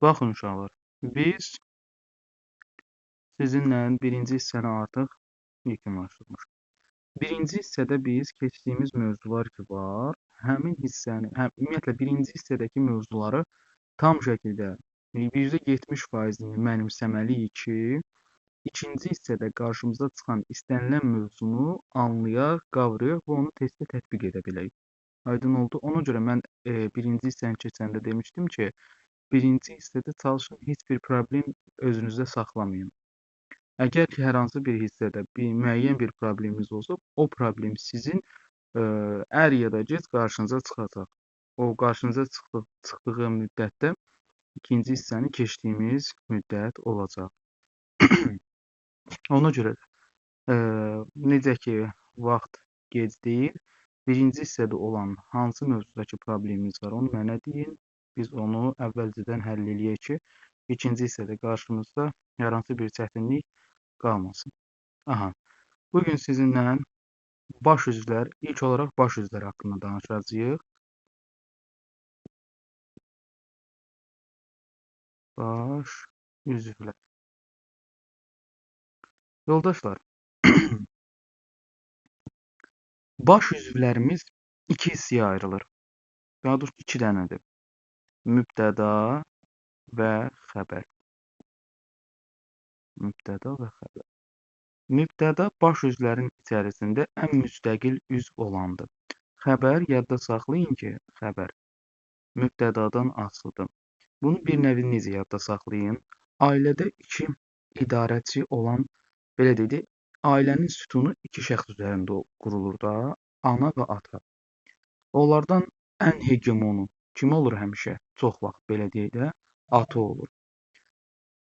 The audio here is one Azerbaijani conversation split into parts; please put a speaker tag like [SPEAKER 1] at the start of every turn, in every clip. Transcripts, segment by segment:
[SPEAKER 1] Baxın uşaqlar, biz sizinlə birinci hissəni artıq yekunlaşdırmışıq. Birinci hissədə biz keçdiyimiz mövzular ki var, həmin hissəni, ümumiyyətlə birinci hissədəki mövzuları tam şəkildə %70%-ni mənimsəməliyik ki, ikinci hissədə qarşımıza çıxan istənilən mövzunu anlayaq, qavrayaq və onu testdə tətbiq edə bilək. Aydın oldu. Ona görə mən birinci hissəni keçəndə demişdim ki, birinci hissədə çalışın heç bir problem özünüzdə saxlamayın. Əgər ki, hər hansı bir hissədə müəyyən bir probleminiz olsa, o problem sizin ər ya da gec qarşınıza çıxacaq. O qarşınıza çıxdığı müddətdə ikinci hissəni keçdiyimiz müddət olacaq. Ona görə necə ki, vaxt gec deyil, birinci hissədə olan hansı mövzudakı probleminiz var, onu mənə deyin. Biz onu əvvəlcədən həll eləyək ki, ikinci hissədə qarşımızda hər hansı bir çətinlik qalmasın. Aha, bugün sizinlə baş üzvlər, ilk olaraq baş üzvlər haqqında danışacağıq. Baş üzvlər. Yoldaşlar, baş üzvlərimiz iki hissəyə ayrılır. Daha doğrusu iki dənədir. Mübtəda və xəbər. Mübtəda və xəbər. Mübtəda baş üzvlərin içərisində ən müstəqil üzv olandır. Xəbər, yadda saxlayın ki, xəbər mübtədadan asılıdır. Bunu bir nəvi necə yadda saxlayın? Ailədə iki idarəçi olan, belə deyək, ailənin sütunu iki şəxs üzərində qurulur da, ana və ata. Onlardan ən hegemonu kim olur həmişə? Çox vaxt belə deyək də, ata olur.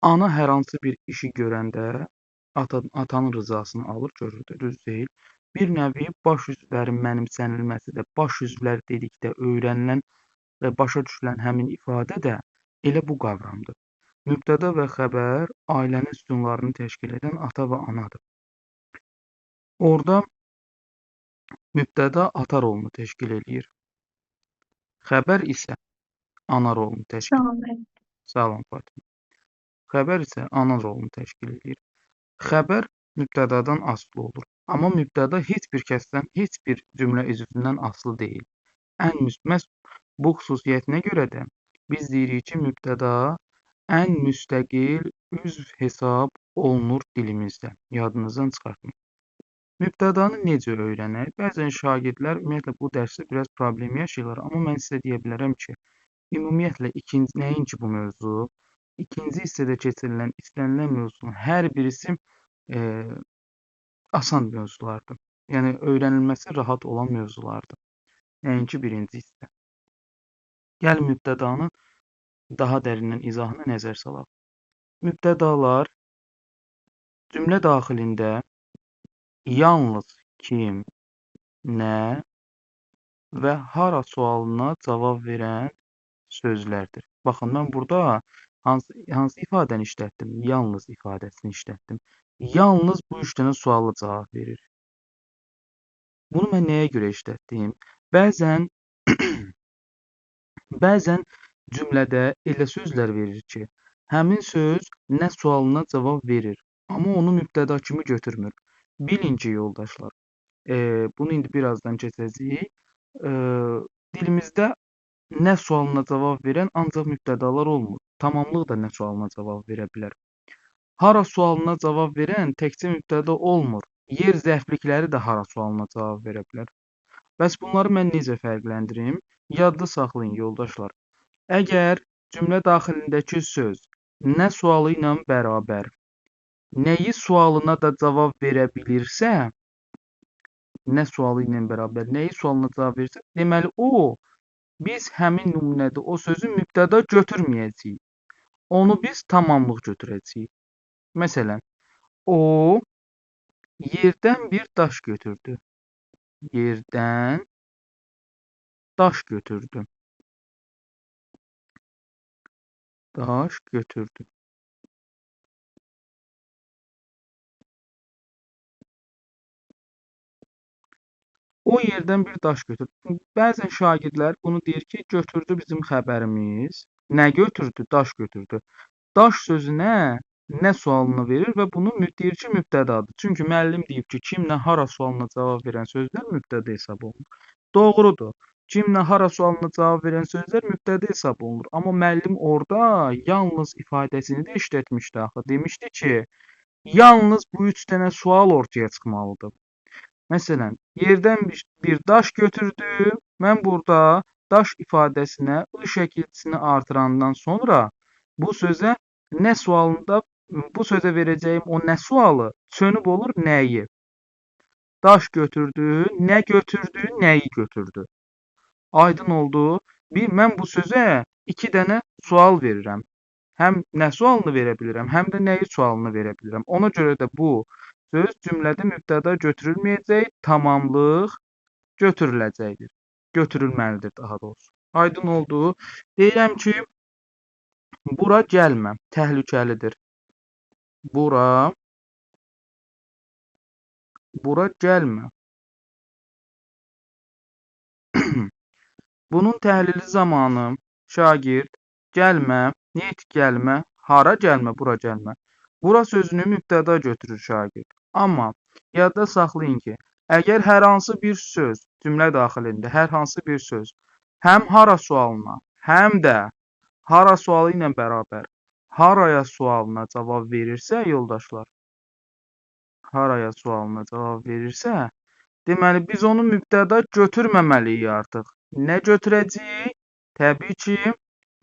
[SPEAKER 1] Ana hər hansı bir işi görəndə atanın rızasını alır, görür də, düz deyil. Bir nəvi baş üzvlərin mənimsənilməsi də, baş üzvlər dedikdə öyrənilən və başa düşülən həmin ifadə də elə bu qavramdır. Mübtəda və xəbər ailənin sütunlarını təşkil edən ata və anadır. Orada mübtəda ata rolunu təşkil eləyir. Xəbər isə ana rolunu təşkil edir. Salam Fatimə. Xəbər isə ana rolunu təşkil edir. Xəbər mübtədadan asılı olur. Amma mübtəda heç bir kəsdən, heç bir cümlə üzvündən asılı deyil. Məhz bu xüsusiyyətinə görə də biz deyirik ki, mübtəda ən müstəqil üzv hesab olunur dilimizdə. Yadınızdan çıxartmayın. Mübtədanı necə öyrənək? Bəzən şagirdlər ümumiyyətlə bu dərsdə biraz problem yaşayırlar, amma mən sizə deyə bilərəm ki, ümumiyyətlə nəinki bu mövzu, ikinci hissədə keçirilən istənilən mövzunun hər birisi asan mövzulardır. Yəni, öyrənilməsi rahat olan mövzulardır. Nəinki birinci hissə. Gəlin mübtədanın daha dərindən izahına nəzər salaq. Mübtədalar cümlə daxilində yalnız kim, nə və hara sualına cavab verən sözlərdir. Baxın, mən burada hansı ifadəni işlətdim? Yalnız ifadəsini işlətdim. Yalnız bu üç dənə suala cavab verir. Bunu mən nəyə görə işlətdim? Bəzən cümlədə elə sözlər verir ki, həmin söz nə sualına cavab verir, amma onu mübtəda kimi götürmür. Bilin ki, yoldaşlar, bunu indi birazdan keçəcəyik. Dilimizdə nə sualına cavab verən ancaq mübtədalar olmur. Tamamlıq da nə sualına cavab verə bilər. Hara sualına cavab verən təkcə mübtəda olmur. Yer zərflikləri də hara sualına cavab verə bilər. Bəs bunları mən necə fərqləndirim? Yadda saxlayın, yoldaşlar. Əgər cümlə daxilindəki söz nə sualı ilə bərabər, nəyi sualına da cavab verə bilirsə, nə sualı ilə bərabər, nəyi sualına cavab verirsə, deməli o, biz həmin nümunədə o sözü mübtəda götürməyəcəyik. Onu biz tamamlıq götürəcəyik. Məsələn, o yerdən bir daş götürdü. Yerdən daş götürdü. Daş götürdü. O yerdən bir daş götürdü. Bəzən şagirdlər bunu deyir ki, götürdü bizim xəbərimiz. Nə götürdü? Daş götürdü. Daş sözünə nə sualını verir və bunu deyir ki, mübtədadır. Çünki müəllim deyib ki, kimlə hara sualına cavab verən sözlər mübtəda hesab olunur. Doğrudur. Kimlə hara sualına cavab verən sözlər mübtəda hesab olunur. Amma müəllim orada yalnız ifadəsini də işlətmişdi axı. Demişdi ki, yalnız bu 3 dənə sual ortaya çıxmalıdır. Məsələn, yerdən bir daş götürdü. Mən burada daş ifadəsinə ı şəkilçisini artırandan sonra bu sözə nə sualında bu sözə verəcəyim o nə sualı çönüb olur nəyi. Daş götürdü, nə götürdü, nəyi götürdü. Aydın oldu. Mən bu sözə 2 dənə sual verirəm. Həm nə sualını verə bilirəm, həm də nəyi sualını verə bilirəm. Ona görə də bu söz cümlədə mübtəda götürülməyəcək, tamamlıq götürüləcəkdir. Götürülməlidir daha doğrusu. Aydın oldu. Deyirəm ki, bura gəlmə, təhlükəlidir. Bura gəlmə. Bunun təhlili zamanı şagird gəlmə, niyet gəlmə, hara gəlmə, bura gəlmə. Bura sözünü mübtəda götürür şagird. Amma yadda saxlayın ki, əgər hər hansı bir söz cümlə daxilində hər hansı bir söz həm hara sualına, həm də hara sualı ilə bərabər haraya sualına cavab verirsə, yoldaşlar, haraya sualına cavab verirsə, deməli biz onu mübtəda götürməməliyik artıq. Nə götürəcəyik? Təbii ki,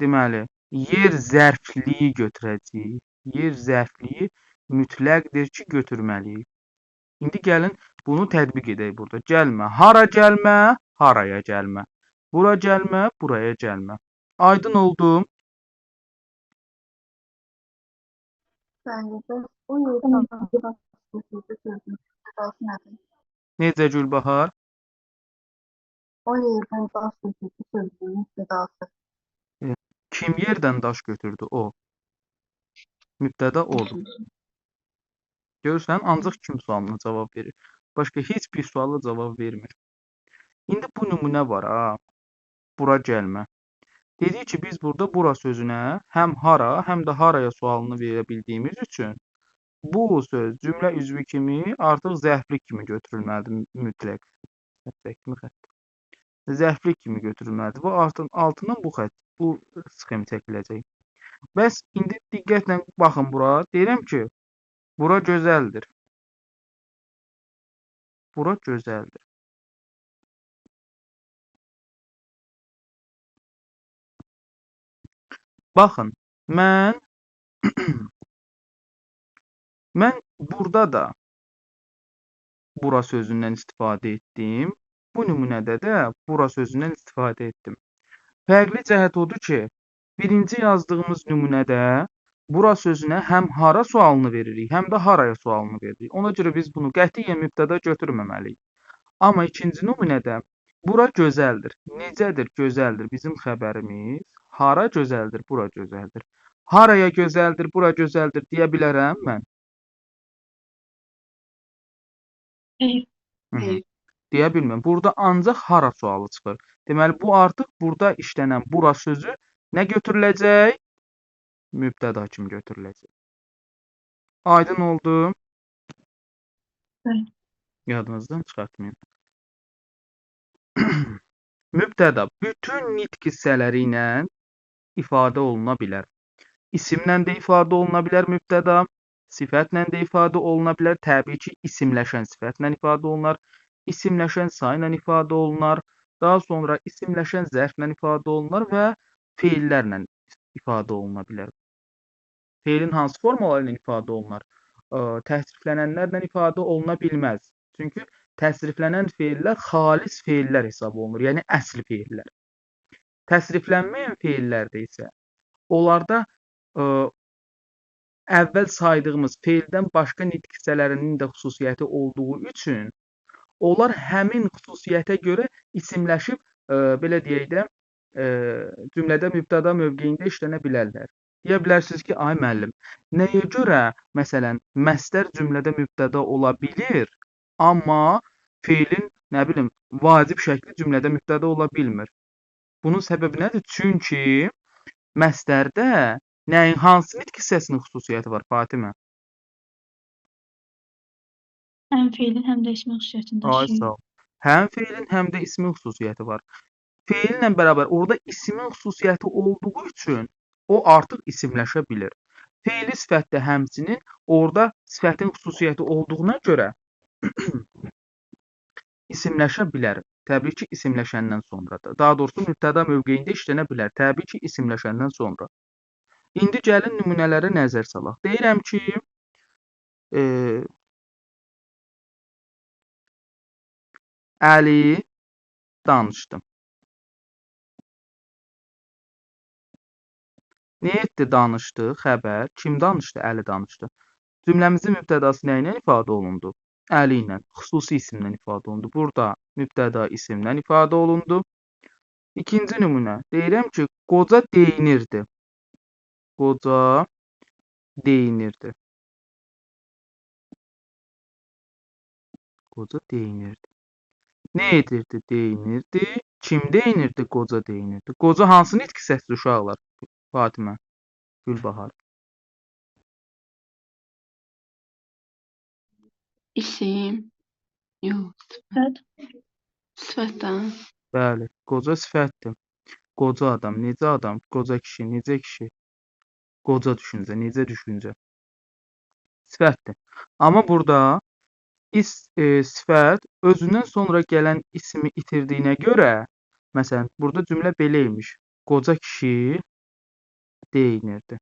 [SPEAKER 1] deməli yer zərfliyi götürəcəyik. Yer zərfliyi mütləqdir ki, götürməliyik. İndi gəlin bunu tətbiq edək burada. Gəlmə, hara gəlmə, haraya gəlmə. Bura gəlmə, buraya gəlmə. Aydın oldu?
[SPEAKER 2] Bəli, o yerdən
[SPEAKER 1] Necə Gülbahar?
[SPEAKER 2] o yerdən daş götürdü sözünün mübtədası.
[SPEAKER 1] Kim yerdən daş götürdü? O. Mübtəda odur. Görürsən, ancaq kim sualına cavab verir. Başqa heç bir suala cavab vermir. İndi bu nümunə var ha. Bura gəlmə. Dedik ki, biz burada bura sözünə həm hara, həm də haraya sualını verə bildiyimiz üçün bu söz cümlə üzvü kimi artıq zərfli kimi götürülməlidir mütləq. Zərfli kimi götürülməlidir. Bu altından bu sxem çəkiləcək. Bəs indi diqqətlə baxın bura. Deyirəm ki, bura gözəldir. Bura gözəldir. Baxın, mən burada da bura sözündən istifadə etdim. Bu nümunədə də bura sözündən istifadə etdim. Fərqli cəhət odur ki, birinci yazdığımız nümunədə bura sözünə həm hara sualını veririk, həm də haraya sualını veririk. Ona görə biz bunu qətiyyən mübtəda götürməməliyik. Amma ikinci nümunədə bura gözəldir. Necədir? Gözəldir. Bizim xəbərimiz hara gözəldir, bura gözəldir. Haraya gözəldir, bura gözəldir deyə bilərəm mən. Deyə bilmirəm. Burada ancaq hara sualı çıxır. Deməli, bu artıq burada işlənən bura sözü nə götürüləcək? Mübtəda kimi götürüləcək. Aydın oldu? Yadınızdan çıxartmayın. Mübtəda bütün nitq hissələri ilə ifadə oluna bilər. İsimlə də ifadə oluna bilər mübtəda, sifətlə də ifadə oluna bilər. Təbii ki, isimləşən sifətlə ifadə olunar, isimləşən sayla ifadə olunar, daha sonra isimləşən zərflə ifadə olunar və feillərlə ifadə oluna bilər. Feilin hansı formaları ilə ifadə olunar? Təsriflənənlərlə ifadə oluna bilməz. Çünki təsriflənən feillər xalis feillər hesab olunur, yəni əsl feillər. Təsriflənməyən feillərdə isə onlarda əvvəl saydığımız feildən başqa nitq hissələrinin də xüsusiyyəti olduğu üçün onlar həmin xüsusiyyətə görə isimləşib, belə deyək də, cümlədə mübtəda mövqeyində işlənə bilərlər. Deyə bilərsiniz ki, ay müəllim, nəyə görə məsələn məsdər cümlədə mübtəda ola bilir, amma feilin, nə bilim, vacib şəkli cümlədə mübtəda ola bilmir? Bunun səbəbi nədir? Çünki Məsdərdə hansı nitq hissəsinin xüsusiyyəti var Fatimə?
[SPEAKER 3] Həm feilin, həm də ismin xüsusiyyətini
[SPEAKER 1] Ay
[SPEAKER 3] daşıyır.
[SPEAKER 1] sağ ol. Həm feilin, həm də ismin xüsusiyyəti var. Feillə bərabər orada ismin xüsusiyyəti olduğu üçün o artıq isimləşə bilir. Feili sifətdə həmçinin orada sifətin xüsusiyyəti olduğuna görə isimləşə bilər. Təbii ki, isimləşəndən sonra da. Daha doğrusu mübtəda mövqeyində işlənə bilər. Təbii ki, isimləşəndən sonra. İndi gəlin nümunələrə nəzər salaq. Deyirəm ki, Əli danışdı. Nə etdi danışdı? Xəbər. Kim danışdı? Əli danışdı. Cümləmizin mübtədası nə ilə ifadə olundu? Əli ilə, xüsusi isimlə ifadə olundu. Burada mübtəda isimlə ifadə olundu. İkinci nümunə. Deyirəm ki, qoca deyinirdi. Qoca deyinirdi. Qoca deyinirdi. Nə edirdi? Deyinirdi. Kim deyinirdi? Qoca deyinirdi. Qoca hansı nitq hissəsidir uşaqlar? Fatimə, Gülbahar.
[SPEAKER 4] İsim. Yox.
[SPEAKER 3] Sifət.
[SPEAKER 4] Sifətdən.
[SPEAKER 1] Bəli, qoca sifətdir. Qoca adam, necə adam? Qoca kişi, necə kişi? Qoca düşüncə, necə düşüncə? Sifətdir. Amma burada sifət özündən sonra gələn ismi itirdiyinə görə, məsələn, burada cümlə belə imiş. Qoca kişi deyinirdi.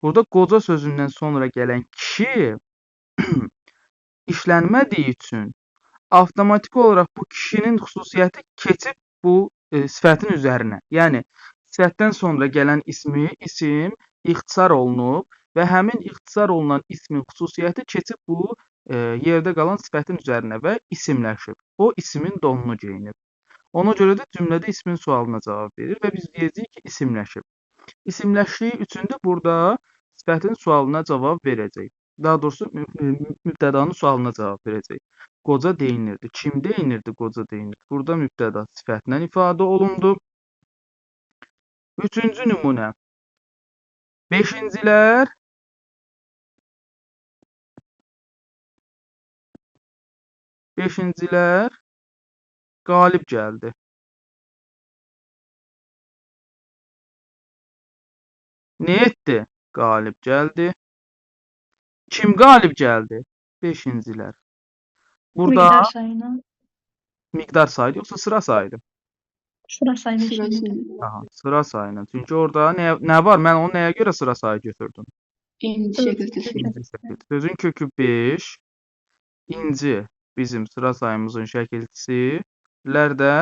[SPEAKER 1] Burada qoca sözündən sonra gələn kişi işlənmədiyi üçün avtomatik olaraq bu kişinin xüsusiyyəti keçib bu sifətin üzərinə. Yəni sifətdən sonra gələn isim ixtisar olunub və həmin ixtisar olunan ismin xüsusiyyəti keçib bu yerdə qalan sifətin üzərinə və isimləşib. O ismin donunu geyinib. Ona görə də cümlədə ismin sualına cavab verir və biz deyəcəyik ki, isimləşib. İsimləşdiyi üçün də burada sifətin sualına cavab verəcək. Daha doğrusu mübtədanın sualına cavab verəcək. Qoca deyinirdi. Kim deyinirdi? Qoca deyinirdi. Burada mübtəda sifətlə ifadə olundu. Üçüncü nümunə. Beşincilər qalib gəldi. Nə etdi? Qalib gəldi. Kim qalib gəldi? Beşincilər. Burada
[SPEAKER 3] Miqdar sayına.
[SPEAKER 1] miqdar saydı yoxsa sıra saydı?
[SPEAKER 3] Sıra sayını
[SPEAKER 4] Sırası.
[SPEAKER 3] işləyir.
[SPEAKER 1] Aha, sıra sayına. Çünki orada nə var? Mən onu nəyə görə sıra sayı götürdüm?
[SPEAKER 4] İnci şəkildə.
[SPEAKER 1] İnci şəkil. Sözün kökü 5. İnci bizim sıra sayımızın şəkilçilər də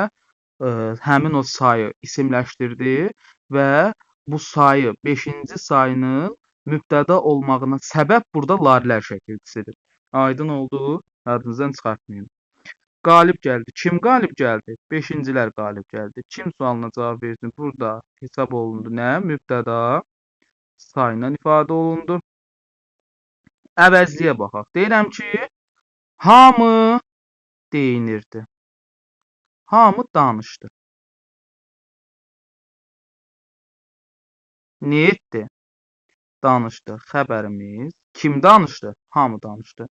[SPEAKER 1] həmin o sayı isimləşdirdi və bu sayı 5-ci sayının mübtəda olmağına səbəb burada larilər şəkilçisidir. Aydın oldu? Yadınızdan çıxartmayın. Qalib gəldi. Kim qalib gəldi? Beşincilər qalib gəldi. Kim sualına cavab versin? Burada hesab olundu nə? Mübtəda sayla ifadə olundu. Əvəzliyə baxaq. Deyirəm ki, hamı deyinirdi. Hamı danışdı. Nə etdi? Danışdı. Xəbərimiz. Kim danışdı? Hamı danışdı.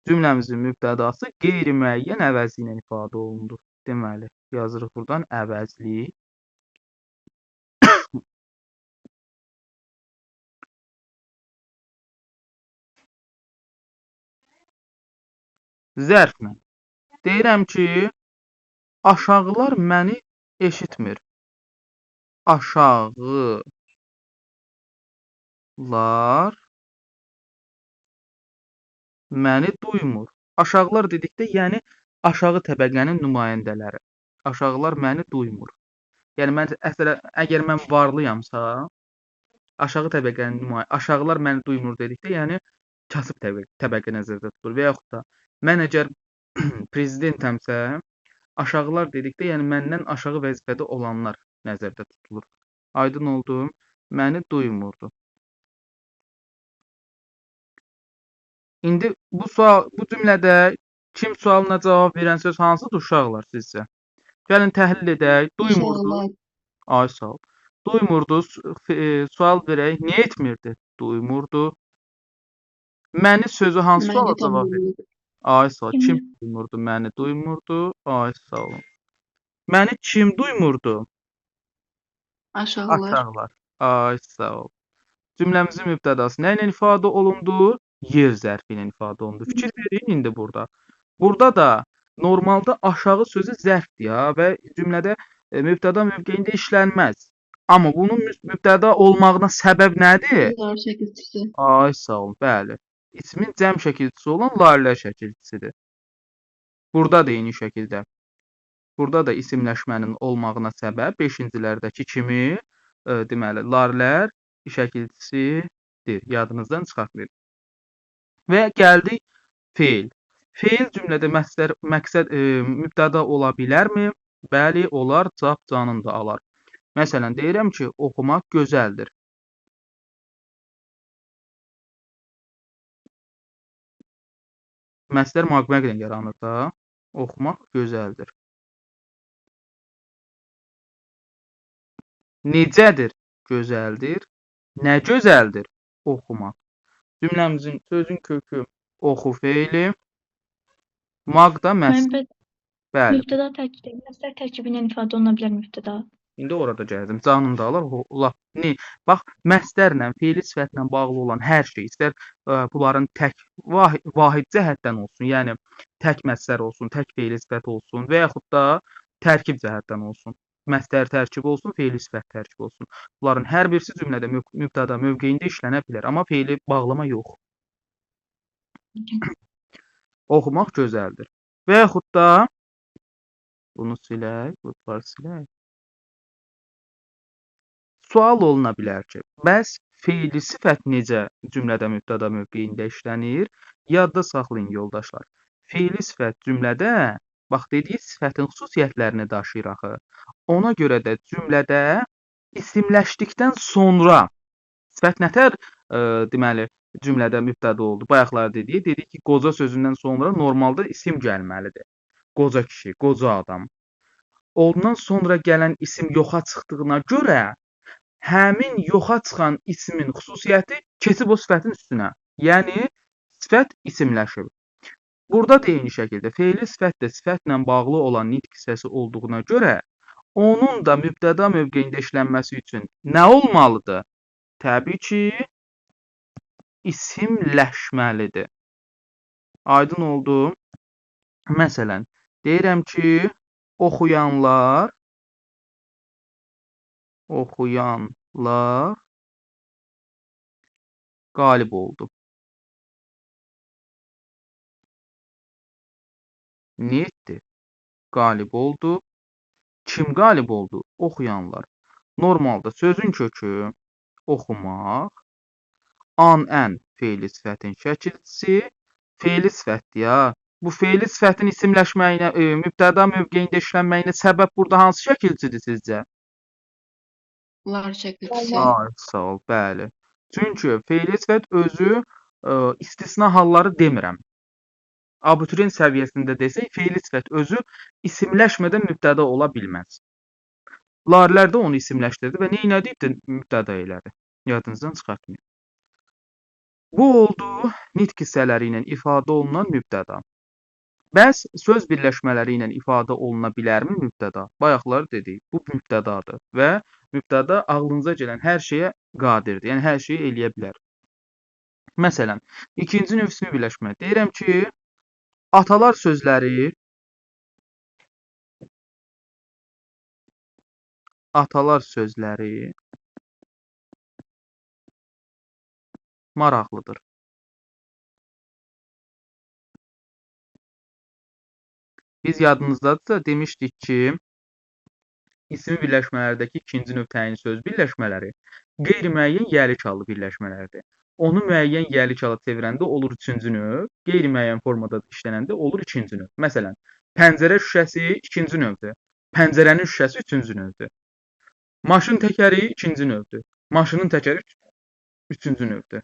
[SPEAKER 1] Cümləmizin mübtədası qeyri-müəyyən əvəzli ilə ifadə olundu. Deməli, yazırıq buradan əvəzli. Zərflə. Deyirəm ki, aşağılar məni eşitmir. Aşağılar məni duymur. Aşağılar dedikdə, yəni aşağı təbəqənin nümayəndələri. Aşağılar məni duymur. Yəni mən əgər mən varlıyamsa, aşağı təbəqənin aşağılar məni duymur dedikdə, yəni kasıb təbəqə nəzərdə tutulur və yaxud da mən əgər prezidentəmsə, aşağılar dedikdə, yəni məndən aşağı vəzifədə olanlar nəzərdə tutulur. Aydın oldu? Məni duymurdu. İndi bu cümlədə kim sualına cavab verən söz hansıdır uşaqlar sizcə? Gəlin təhlil edək. Duymurdu.
[SPEAKER 4] Uşaqlar.
[SPEAKER 1] Ay sağ ol. Duymurdu. Sual verək. Niyə etmirdi? Duymurdu. Məni sözü hansı suala
[SPEAKER 4] Məni
[SPEAKER 1] cavab verir?
[SPEAKER 4] tanımırdı.
[SPEAKER 1] Ay sağ ol. Kim
[SPEAKER 3] Kim?
[SPEAKER 1] duymurdu? Məni duymurdu. Ay sağ olun. Məni kim duymurdu?
[SPEAKER 4] Aşağılar.
[SPEAKER 1] Aşağılar. Ay sağ ol. Cümləmizin mübtədası nə ilə ifadə olundu? Yer zərfi ilə ifadə olundu. Fikir verin indi burada. Burada da normalda aşağı sözü zərfdir ya və cümlədə mübtəda mövqeyində işlənməz. Amma bunun mübtəda olmağına səbəb nədir?
[SPEAKER 4] Lar şəkilçisi.
[SPEAKER 1] Ay sağ ol, bəli. İsmin cəm şəkilçisi olan larilər şəkilçisidir. Burada da eyni şəkildə. Burada da isimləşmənin olmağına səbəb 5-cilərdəki kimi deməli larilər şəkilçisidir. Yadınızdan çıxartmayın. Və gəldik feil. Feil cümlədə məqsəd mübtəda ola bilərmi? Bəli, olar. Cavab canını da alar. Məsələn, deyirəm ki, oxumaq gözəldir. Məsdər məqsədlə yaranır da. Oxumaq gözəldir. Necədir? Gözəldir. Nə gözəldir? Oxumaq. Cümləmizin sözün kökü oxu feili. Maq da məsdər. Bəli.
[SPEAKER 3] Mübtəda tərkibi, məsdər tərkibi ilə ifadə oluna bilər mübtəda.
[SPEAKER 1] İndi orada gəldim. Canını da alır. Lap ne? Bax, məsdərlə, feili sifətlə bağlı olan hər şey, istər bunların tək vahid cəhətdən olsun, yəni tək məsdər olsun, tək feili sifət olsun və yaxud da tərkib cəhətdən olsun. Məsdər tərkibi olsun, feili sifət tərkibi olsun. Bunların hər birisi cümlədə mübtəda mövqeyində işlənə bilər, amma feili bağlama yox. Oxumaq gözəldir. Və yaxud da bunu silək, bunları silək. Sual oluna bilər ki, bəs feili sifət necə cümlədə mübtəda mövqeyində işlənir? Yadda saxlayın yoldaşlar. Feili sifət cümlədə, bax dediyi sifətin xüsusiyyətlərini daşıyır axı. Ona görə də cümlədə isimləşdikdən sonra sifət nətər deməli cümlədə mübtəda oldu. Bayaqlar dedik ki, qoca sözündən sonra normalda isim gəlməlidir. Qoca kişi, qoca adam. Ondan sonra gələn isim yoxa çıxdığına görə həmin yoxa çıxan ismin xüsusiyyəti keçib o sifətin üstünə. Yəni sifət isimləşir. Burada da eyni şəkildə feili sifət də sifətlə bağlı olan nitq hissəsi olduğuna görə onun da mübtəda mövqeyində işlənməsi üçün nə olmalıdır? Təbii ki, isimləşməlidir. Aydın oldu? Məsələn, deyirəm ki, oxuyanlar qalib oldu. Nə etdi? Qalib oldu. Kim qalib oldu? Oxuyanlar. Normalda sözün kökü oxumaq, an-ən feili sifətin şəkilçisi, feili sifətdir ya. Bu feili sifətin isimləşməyinə, mübtəda mövqeyində işlənməyinə səbəb burada hansı şəkilçidir sizcə?
[SPEAKER 4] Lar şəkilçisi.
[SPEAKER 1] Ay, sağ ol, bəli. Çünki feili sifət özü istisna halları demirəm. Abituriyent səviyyəsində desək, feili sifət özü isimləşmədən mübtəda ola bilməz. Larilər də onu isimləşdirdi və nə edib mübtəda elədi. Yadınızdan çıxartmayın. Bu oldu nitq hissələri ilə ifadə olunan mübtəda. Bəs söz birləşmələri ilə ifadə oluna bilərmi mübtəda? Bayaqlar dedik, bu mübtədadır və mübtəda ağlınıza gələn hər şeyə qadirdir, yəni hər şeyi eləyə bilər. Məsələn, ikinci növ ismi birləşmə. Deyirəm ki, atalar sözləri maraqlıdır. Biz yadınızdadırsa demişdik ki, ismi birləşmələrdəki ikinci növ təyini söz birləşmələri qeyri-müəyyən yəlik-hallı birləşmələrdir. Onu müəyyən yəlik-hala çevirəndə olur üçüncü növ, qeyri-müəyyən formada işlənəndə olur ikinci növ. Məsələn, pəncərə şüşəsi ikinci növdür, pəncərənin şüşəsi üçüncü növdür. Maşın təkəri ikinci növdür, maşının təkəri üçüncü növdür.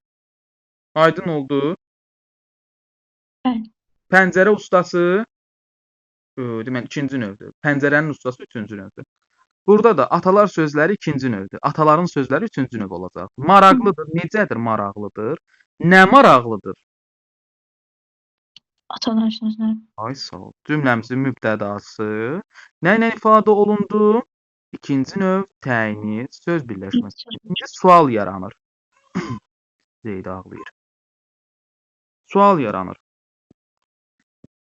[SPEAKER 1] Aydın oldu?
[SPEAKER 3] Bəli.
[SPEAKER 1] Pəncərə ustası deməli ikinci növdür. Pəncərənin ustası üçüncü növdür. Burada da atalar sözləri ikinci növdür. Ataların sözləri üçüncü növ olacaq. Maraqlıdır. Necədir maraqlıdır? Nə maraqlıdır?
[SPEAKER 3] Atalar sözləri.
[SPEAKER 1] Ay sağ ol. Cümləmizin mübtədası nə ilə ifadə olundu? İkinci növ təyini, söz birləşməsi. İkinci sual yaranır. Zeyd ağlayır. Sual yaranır.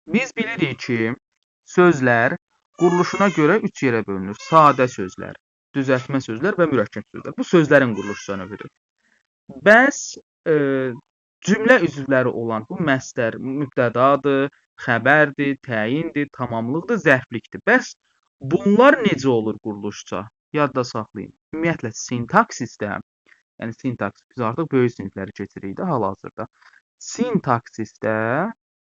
[SPEAKER 1] Biz bilirik ki, sözlər quruluşuna görə üç yerə bölünür. Sadə sözlər, düzəltmə sözlər və mürəkkəb sözlər. Bu sözlərin quruluş növüdür. Bəs cümlə üzvləri olan bu məsdər mübtədadır, xəbərdir, təyindir, tamamlıqdır, zərflikdir. Bəs bunlar necə olur quruluşca? Yadda saxlayın. Ümumiyyətlə sintaksisdə, yəni sintaks biz artıq böyük sinifləri keçirik də hal-hazırda. Sintaksisdə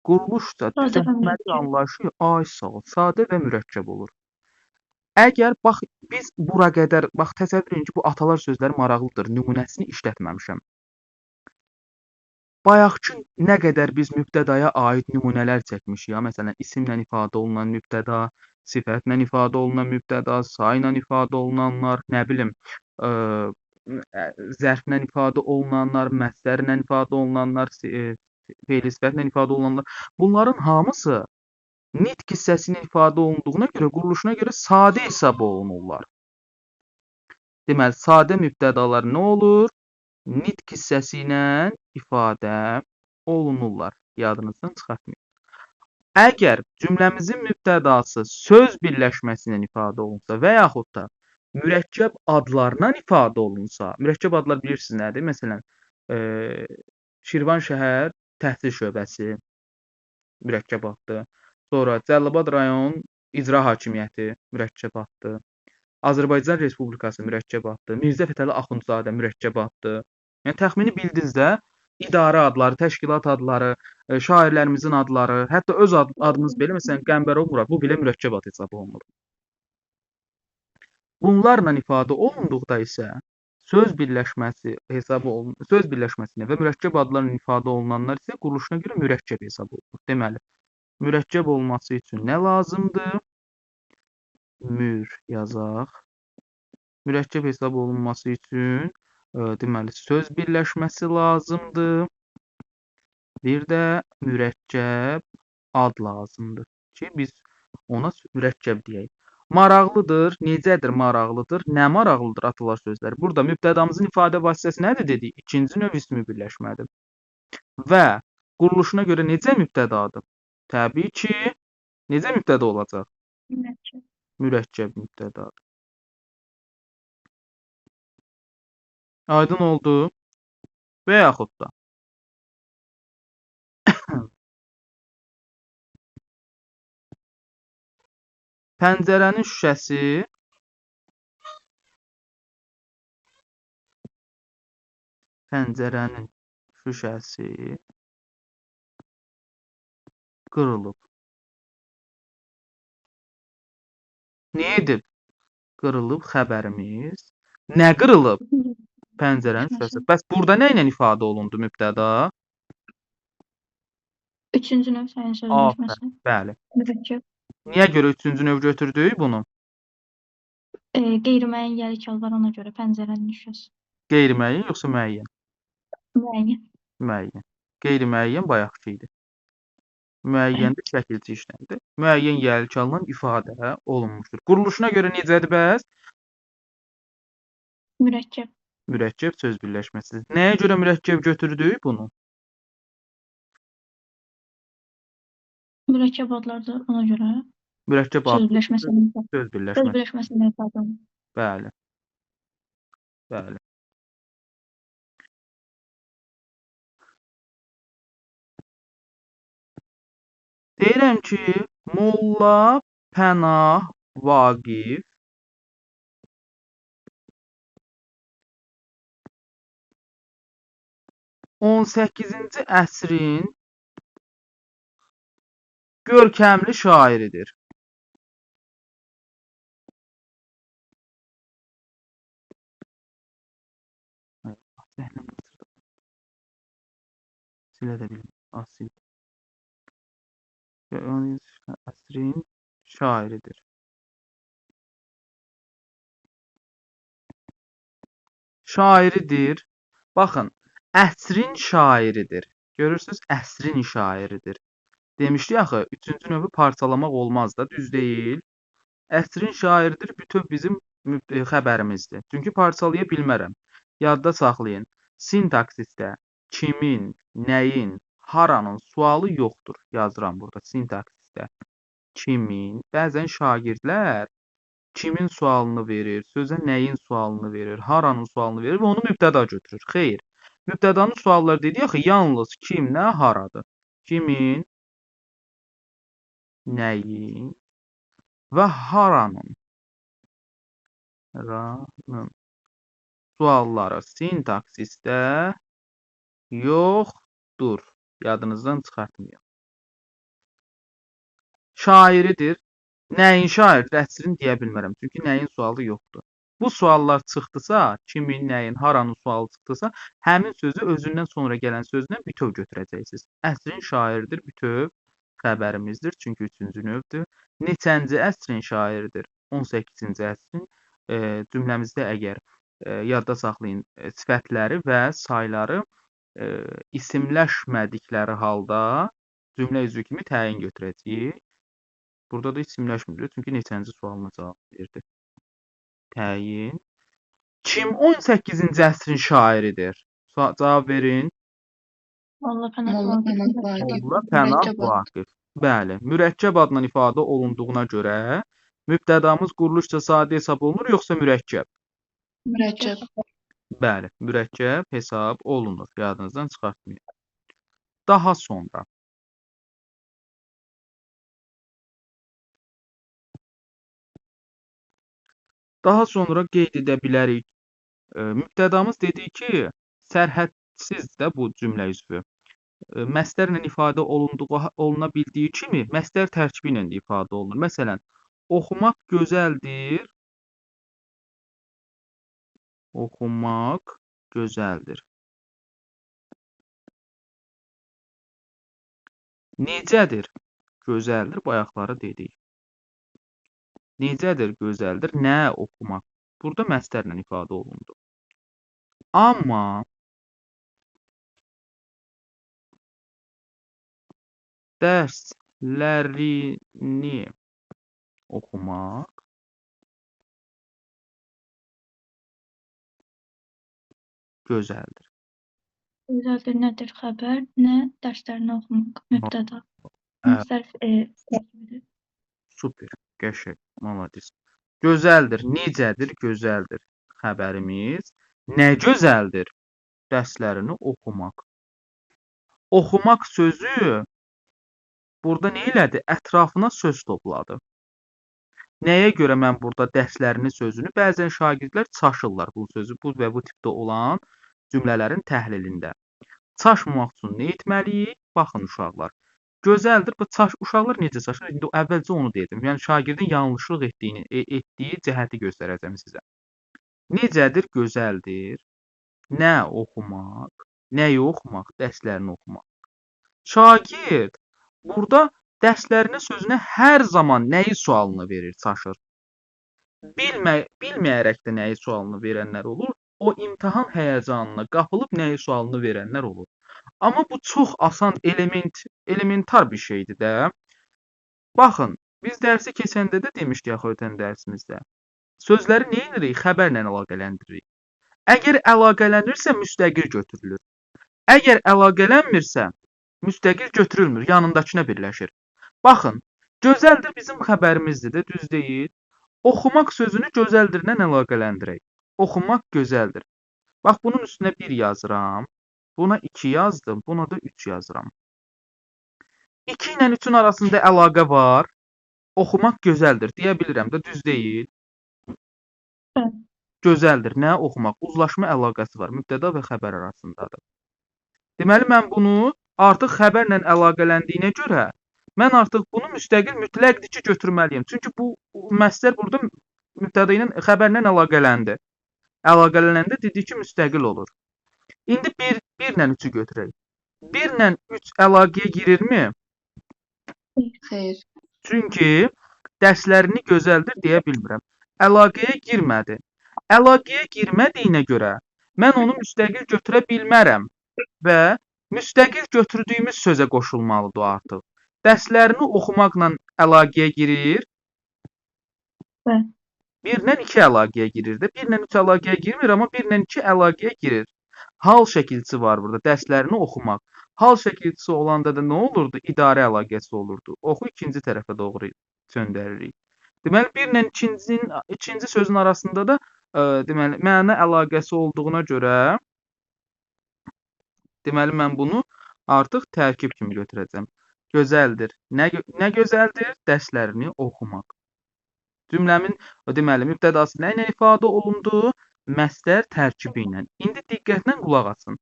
[SPEAKER 1] quruluşca
[SPEAKER 3] Sadə və
[SPEAKER 1] düzəltməli
[SPEAKER 3] mürəkkəb.
[SPEAKER 1] anlayışı ay sağ ol, sadə və mürəkkəb olur. Əgər bax biz bura qədər bax təsəvvür edin ki, bu atalar sözləri maraqlıdır. Nümunəsini işlətməmişəm. Bayaqkı nə qədər biz mübtədaya aid nümunələr çəkmişik ya, məsələn, isimlə ifadə olunan mübtəda, sifətlə ifadə olunan mübtəda, sayla ifadə olunanlar, nə bilim, zərflə ifadə olunanlar, məsdərlə ifadə olunanlar, fe'li sifətlə ifadə olunanlar. Bunların hamısı nitq hissəsinin ifadə olunduğuna görə, quruluşuna görə sadə hesab olunurlar. Deməli, sadə mübtədalar nə olur? Nitq hissəsi ilə ifadə olunurlar. Yadınızdan çıxartmayın. Əgər cümləmizin mübtədası söz birləşməsi ilə ifadə olunsa və yaxud da mürəkkəb adlarla ifadə olunsa, mürəkkəb adlar bilirsiniz nədir? Məsələn, Şirvanşəhər təhsil şöbəsi mürəkkəb addır. Sonra Cəlilabad rayon icra hakimiyyəti mürəkkəb addır. Azərbaycan Respublikası mürəkkəb addır. Mirzə Fətəli Axundzadə mürəkkəb addır. Yəni təxmini bildiniz də, idarə adları, təşkilat adları, şairlərimizin adları, hətta öz adımız belə, məsələn, Qəmbərov Murad, bu belə mürəkkəb ad hesab olunur. Bunlarla ifadə olunduqda isə söz birləşməsi hesab olunur. Söz birləşməsinə və mürəkkəb adlarla ifadə olunanlar isə quruluşuna görə mürəkkəb hesab olunur. Deməli, mürəkkəb olması üçün nə lazımdır? Mür yazaq. Mürəkkəb hesab olunması üçün deməli söz birləşməsi lazımdır. Bir də mürəkkəb ad lazımdır ki, biz ona mürəkkəb deyək. Maraqlıdır. Necədir maraqlıdır? Nə maraqlıdır atalar sözləri? Burada mübtədamızın ifadə vasitəsi nədir dedik? İkinci növ ismi birləşmədir. Və quruluşuna görə necə mübtədadır? Təbii ki, necə mübtəda olacaq?
[SPEAKER 3] Mürəkkəb.
[SPEAKER 1] Mürəkkəb mübtədadır. Aydın oldu. Və yaxud da pəncərənin şüşəsi qırılıb. Nə edib? Qırılıb xəbərimiz. Nə qırılıb? Pəncərənin şüşəsi. Bəs burada nə ilə ifadə olundu mübtəda?
[SPEAKER 3] Üçüncü növ sənin söz birləşməsi.
[SPEAKER 1] Bəli.
[SPEAKER 3] Mürəkkəb.
[SPEAKER 1] Niyə görə üçüncü növ götürdük bunu?
[SPEAKER 3] Qeyri-müəyyən gəlikal var, ona görə pəncərənin şüşəsi.
[SPEAKER 1] Qeyri-müəyyən yoxsa müəyyən?
[SPEAKER 3] Müəyyən.
[SPEAKER 1] Müəyyən. Qeyri-müəyyən bayaqkı idi. Müəyyən də şəkilçi işləmdir. Müəyyən gəlikalla ifadə olunmuşdur. Quruluşuna görə necədir bəs?
[SPEAKER 3] Mürəkkəb.
[SPEAKER 1] Mürəkkəb söz birləşməsidir. Nəyə görə mürəkkəb götürdük bunu?
[SPEAKER 3] Mürəkkəb adlardır, ona görə
[SPEAKER 1] Mürəkkəb
[SPEAKER 3] söz
[SPEAKER 1] adlı
[SPEAKER 3] birləşməsindən ifadə.
[SPEAKER 1] söz
[SPEAKER 3] Söz
[SPEAKER 1] birləşməsi.
[SPEAKER 3] birləşməsindən ifadə olunur.
[SPEAKER 1] Bəli. Bəli. Deyirəm ki, Molla Pənah Vaqif on səkkizinci əsrin görkəmli şairidir. Zəhnim qatırdı. Silə də bilmir. Asil. Əsrin şairidir. şairidir. Baxın, əsrin şairidir. Görürsüz, əsrin şairidir. Demişdik axı, üçüncü növü parçalamaq olmaz da, düz deyil. Əsrin şairidir bütöv bizim xəbərimizdir. Çünki parçalaya bilmərəm. Yadda saxlayın. Sintaksisdə kimin, nəyin, haranın sualı yoxdur. Yazıram burada sintaksisdə. Kimin, bəzən şagirdlər kimin sualını verir, sözə nəyin sualını verir, haranın sualını verir və onu mübtəda götürür. Xeyr. Mübtədanın sualları dedik axı, yalnız kim, nə, haradır. Kimin, nəyin və haranın sualları sintaksisdə yoxdur. Yadınızdan çıxartmayın. Şairidir. Nəyin şairidir? Əsrin deyə bilmərəm. Çünki nəyin sualı yoxdur. Bu suallar çıxdısa, kimin, nəyin, haranın sualı çıxdısa, həmin sözü özündən sonra gələn sözlə bütöv götürəcəksiniz. Əsrin şairidir, bütöv xəbərimizdir. Çünki üçüncü növdür. Neçənci əsrin şairidir? 18-ci əsrin. Cümləmizdə əgər yadda saxlayın, sifətləri və sayları isimləşmədikləri halda cümlə üzvü kimi təyin götürəcəyik. Burada da isimləşmir, çünki neçənci sualına cavab verdi. Təyin. Kim 18-ci əsrin şairidir? Cavab verin.
[SPEAKER 3] Molla Pənah
[SPEAKER 4] Molla Pənah
[SPEAKER 3] Vaqif.
[SPEAKER 4] Vaqif.
[SPEAKER 1] Molla Pənah
[SPEAKER 4] Mürəkkəb ad.
[SPEAKER 1] Vaqif. Bəli, mürəkkəb adla ifadə olunduğuna görə mübtədamız quruluşca sadə hesab olunur, yoxsa mürəkkəb?
[SPEAKER 4] Mürəkkəb.
[SPEAKER 1] Bəli, mürəkkəb hesab olunur. Yadınızdan çıxartmayın. Daha sonra. Daha sonra qeyd edə bilərik. Mübtədamız dedik ki, sərhədsiz də bu cümlə üzvü. Məstərlə ifadə oluna bildiyi kimi, məstər tərkibi ilə də ifadə olunur. Məsələn, oxumaq gözəldir. Oxumaq gözəldir. Necədir? Gözəldir, bayaqları dedik. Necədir? Gözəldir. Nə oxumaq? Burada məstərlə ifadə olundu. Amma dərslərini oxumaq gözəldir.
[SPEAKER 3] Gözəldir nədir xəbər, nə dərslərini oxumaq, mübtəda. Məstər tərkibidir.
[SPEAKER 1] Super, qəşəng, malades. Gözəldir, necədir? Gözəldir. Xəbərimiz nə gözəldir? Dərslərini oxumaq. Oxumaq sözü burada nə elədi? Ətrafına söz topladı. Nəyə görə mən burada dərslərini sözünü, bəzən şagirdlər çaşırlar bu sözü, bu və bu tipdə olan cümlələrin təhlilində. Çaşmamaq üçün nə etməliyik? Baxın uşaqlar. Gözəldir, bu uşaqlar necə çaşır? İndi əvvəlcə onu dedim. Yəni şagirdin yanlışlıq etdiyi cəhəti göstərəcəm sizə. Necədir? Gözəldir. Nə oxumaq? Nəyi oxumaq? Dərslərini oxumaq. Şagird burada dərslərinə sözünə hər zaman nəyi sualını verir, çaşır. Bilməyərək də nəyi sualını verənlər olur. O imtahan həyəcanına qapılıb nəyi sualını verənlər olur. Amma bu çox asan elementar bir şeydir də. Baxın, biz dərsi keçəndə də demişdik axı ötən dərsimizdə. Sözləri nə edirik? Xəbərlə əlaqələndiririk. Əgər əlaqələnirsə müstəqil götürülür. Əgər əlaqələnmirsə müstəqil götürülmür, yanındakına birləşir. Baxın, gözəldir bizim xəbərimizdir də, düz deyil. Oxumaq sözünü gözəldirlə əlaqələndirək. Oxumaq gözəldir. Bax, bunun üstünə 1 yazıram. Buna 2 yazdım, buna da 3 yazıram. 2 ilə 3-ün arasında əlaqə var. Oxumaq gözəldir, deyə bilirəm də, düz deyil. Gözəldir, nə oxumaq? Uzlaşma əlaqəsi var, mübtəda və xəbər arasındadır. Deməli, mən bunu artıq xəbərlə əlaqələndiyinə görə, mən artıq bunu müstəqil mütləqdir ki, götürməliyim. Çünki bu məstər burada mübtəda ilə xəbərlə əlaqələndi. Əlaqələndə dedik ki, müstəqil olur. İndi 1 ilə 3-ü götürək. 1 ilə 3 əlaqəyə girirmi?
[SPEAKER 4] Xeyr.
[SPEAKER 1] Çünki dərslərini gözəldir deyə bilmirəm. Əlaqəyə girmədi. Əlaqəyə girmədiyinə görə Mən onu müstəqil götürə bilmərəm və müstəqil götürdüyümüz sözə qoşulmalıdır o artıq. Dərslərini oxumaqla əlaqəyə girir.
[SPEAKER 3] Bəli.
[SPEAKER 1] 1 ilə 2 əlaqəyə girir də. 1 ilə 3 əlaqəyə girmir, amma 1 ilə 2 əlaqəyə girir. Hal şəkilçisi var burada, dərslərini oxumaq. Hal şəkilçisi olanda da nə olurdu? İdarə əlaqəsi olurdu. Oxu ikinci tərəfə doğru göndəririk. Deməli 1 ilə ikinci sözün arasında da deməli məna əlaqəsi olduğuna görə deməli mən bunu artıq tərkib kimi götürəcəm. Gözəldir. Nə gözəldir? Dərslərini oxumaq. Cümləmin deməli mübtədası nə ilə ifadə olundu? Məsdər tərkibi ilə. İndi diqqətlə qulaq asın.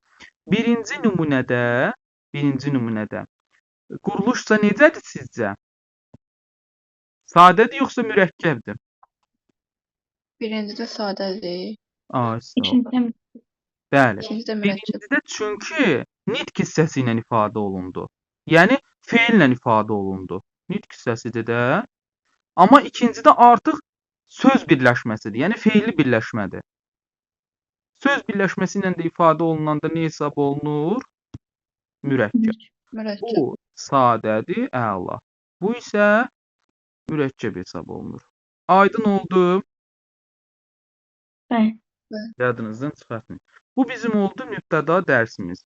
[SPEAKER 1] Birinci nümunədə quruluşsa necədir sizcə? Sadədir yoxsa mürəkkəbdir?
[SPEAKER 4] Birincidə sadədir.
[SPEAKER 1] Sağ ol.
[SPEAKER 3] İkincidə
[SPEAKER 1] Bəli.
[SPEAKER 4] İkincidə mürəkkəb.
[SPEAKER 1] Birincidə çünki nitq hissəsi ilə ifadə olundu. Yəni feillə ifadə olundu. Nitq hissəsidir də. Amma ikincidə artıq söz birləşməsidir. Yəni feilli birləşmədir. Söz birləşməsi ilə də ifadə olunanda nə hesab olunur? Mürəkkəb.
[SPEAKER 4] Mürəkkəb.
[SPEAKER 1] Bu sadədir, əla. Bu isə mürəkkəb hesab olunur. Aydın oldu.
[SPEAKER 3] bəli.
[SPEAKER 1] Yadınızdan çıxartmayın. Bu bizim oldu mübtəda dərsimiz.